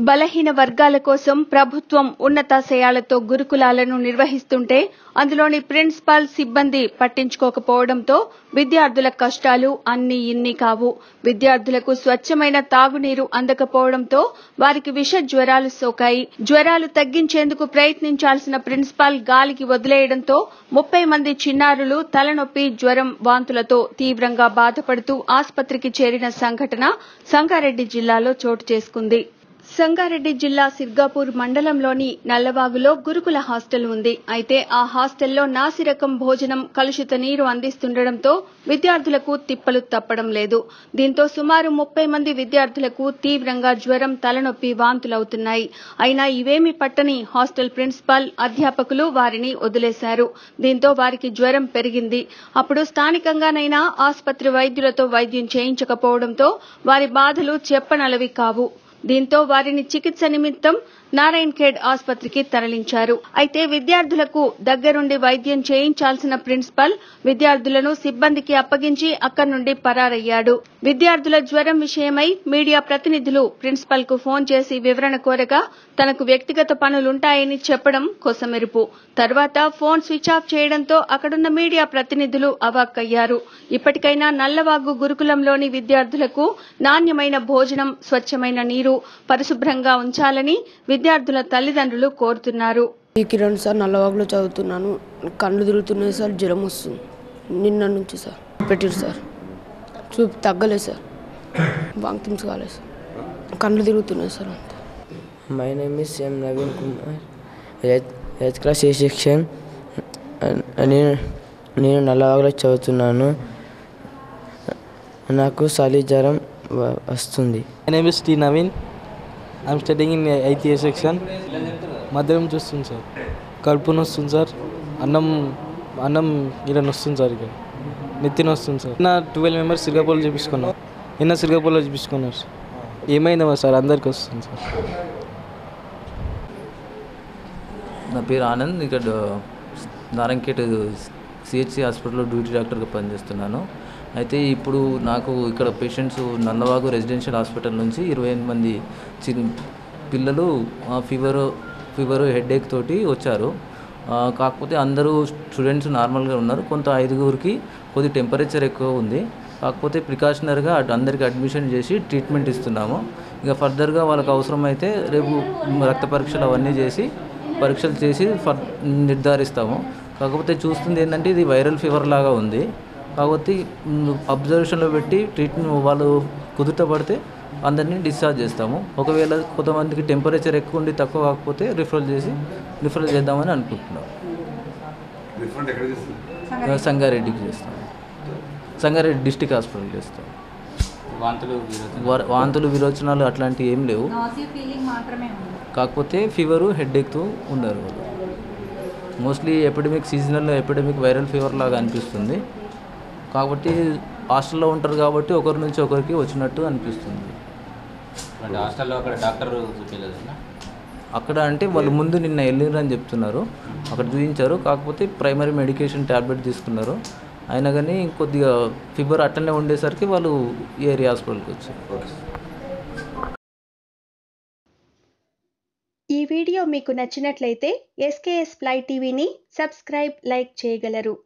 బలహీన వర్గాల కోసం ప్రభుత్వం ఉన్నతాశయాలతో గురుకులాలను నిర్వహిస్తుంటే అందులోని ప్రిన్సిపల్ సిబ్బంది పట్టించుకోకపోవడంతో విద్యార్థుల కష్టాలు అన్ని ఇన్ని కావు. విద్యార్థులకు స్వచ్ఛమైన తాగునీరు అందకపోవడంతో వారికి విష జ్వరాలు సోకాయి. జ్వరాలు తగ్గించేందుకు ప్రయత్నించాల్సిన ప్రిన్సిపాల్ గాలికి వదిలేయడంతో 30 మంది చిన్నారులు తలనొప్పి, జ్వరం, వాంతులతో తీవ్రంగా బాధపడుతూ ఆసుపత్రికి చేరిన సంఘటన సంగారెడ్డి జిల్లాలో చోటు చేసుకుంది. సంగారెడ్డి జిల్లా సిర్గాపూర్ మండలంలోని నల్లవాగులో గురుకుల హాస్టల్ ఉంది. అయితే ఆ హాస్టల్లో నాసిరకం భోజనం, కలుషిత నీరు అందిస్తుండటంతో విద్యార్థులకు తిప్పలు తప్పడం లేదు. దీంతో సుమారు 30 మంది విద్యార్థులకు తీవ్రంగా జ్వరం, తలనొప్పి, వాంతులవుతున్నాయి. అయినా ఇవేమీ పట్టని హాస్టల్ ప్రిన్సిపాల్, అధ్యాపకులు వారిని వదిలేశారు. దీంతో వారికి జ్వరం పెరిగింది. అప్పుడు స్థానికంగానైనా ఆసుపత్రి వైద్యులతో వైద్యం చేయించకపోవడంతో వారి బాధలు చెప్పనలవి కావు. దీంతో వారిని చికిత్స నిమిత్తం నారాయణ్ ఖేడ్ ఆసుపత్రికి తరలించారు. అయితే విద్యార్థులకు దగ్గరుండి వైద్యం చేయించాల్సిన ప్రిన్సిపల్ విద్యార్థులను సిబ్బందికి అప్పగించి అక్కడి నుండి పరారయ్యాడు. విద్యార్థుల జ్వరం విషయమై మీడియా ప్రతినిధులు ప్రిన్సిపల్ కు ఫోన్ చేసి వివరణ కోరగా తనకు వ్యక్తిగత పనులుంటాయని చెప్పడం కొసమెరుపు. తర్వాత ఫోన్ స్విచ్ ఆఫ్ చేయడంతో అక్కడున్న మీడియా ప్రతినిధులు అవాక్కయ్యారు. ఇప్పటికైనా నల్లవాగు గురుకులంలోని విద్యార్థులకు నాణ్యమైన భోజనం, స్వచ్ఛమైన నీరు, పరిశుభ్రంగా ఉంచాలని విద్యార్థుల తల్లిదండ్రులు కోరుతున్నారు. కిరణ్ సార్, నల్లవాగులో చదువుతున్నాను. కళ్ళు తిరుగుతున్నాయి సార్, జ్వరం వస్తుంది. నిన్న నుంచి సార్ పెట్టారు సార్, చూపు తగ్గలేదు సార్, వాంతింగ్స్ కాలేదు సార్, కళ్ళు తిరుగుతున్నాయి సార్ అంతే. My name is M Naveen Kumar, eighth class A section. నేను నల్లవాగులో చదువుతున్నాను. నాకు చలి జ్వరం వస్తుంది. My name is T Naveen, I'm studying in 8th A section. మధ్యాహ్నం చూస్తుంది సార్, కడుపు నొస్తుంది సార్, అన్నం ఇలా నొస్తుంది సార్, ఇక్కడ నెత్తి నొస్తుంది సార్. నా 12 మెంబర్స్ సిర్గాపూర్లో చూపించుకున్నాం. నిన్న సిర్గాపూర్లో చూపించుకున్నారు సార్. ఏమైందో సార్ అందరికి వస్తుంది సార్. నా పేరు ఆనంద్, ఇక్కడ నారాయణ్ ఖేడ్ CHC హాస్పిటల్లో డ్యూటీ డాక్టర్గా పనిచేస్తున్నాను. అయితే ఇప్పుడు నాకు ఇక్కడ పేషెంట్స్ నల్లవాగు రెసిడెన్షియల్ హాస్పిటల్ నుంచి 28 మంది పిల్లలు ఫీవరు హెడేక్ తోటి వచ్చారు. కాకపోతే అందరూ స్టూడెంట్స్ నార్మల్గా ఉన్నారు. కొంత 5గురికి కొద్ది టెంపరేచర్ ఎక్కువ ఉంది. కాకపోతే ప్రికాషనరీగా అందరికీ అడ్మిషన్ చేసి ట్రీట్మెంట్ ఇస్తున్నాము. ఇక ఫర్దర్గా వాళ్ళకి అవసరమైతే రేపు రక్త పరీక్షలు అవన్నీ చేసి పరీక్షలు చేసి నిర్ధారిస్తాము. కాకపోతే చూస్తుంది ఏంటంటే ఇది వైరల్ ఫీవర్ లాగా ఉంది. కాబట్టి అబ్జర్వేషన్లో పెట్టి ట్రీట్మెంట్ వాళ్ళు కుదుట పడితే అందరినీ డిశ్చార్జ్ చేస్తాము. ఒకవేళ కొంతమందికి టెంపరేచర్ ఎక్కువ ఉండి తక్కువ కాకపోతే రిఫర్ చేద్దామని అనుకుంటున్నాం. సంగారెడ్డికి చేస్తాం, సంగారెడ్డి డిస్ట్రిక్ట్ హాస్పిటల్ చేస్తాం. వాంతులు, విరోచనాలు అట్లాంటివి ఏం లేవు. కాకపోతే ఫీవరు, హెడేక్తో ఉన్నారు వాళ్ళు. Mostly seasonal epidemic viral fever లాగా అనిపిస్తుంది. కాబట్టి హాస్టల్లో ఉంటారు కాబట్టి ఒకరి నుంచి ఒకరికి వచ్చినట్టు అనిపిస్తుంది. హాస్టల్లో అక్కడ డాక్టర్ అక్కడ అంటే వాళ్ళు ముందు నిన్న వెళ్ళిరని చెప్తున్నారు, అక్కడ చూపించారు. కాకపోతే ప్రైమరీ మెడికేషన్ ట్యాబ్లెట్ తీసుకున్నారు. అయినా కానీ కొద్దిగా ఫీవర్ అట్టనే ఉండేసరికి వాళ్ళు ఏరియా హాస్పిటల్కి వచ్చారు. ఈ వీడియో మీకు నచ్చినట్లయితే SKS Fly టీవీని సబ్స్క్రైబ్, లైక్ చేయగలరు.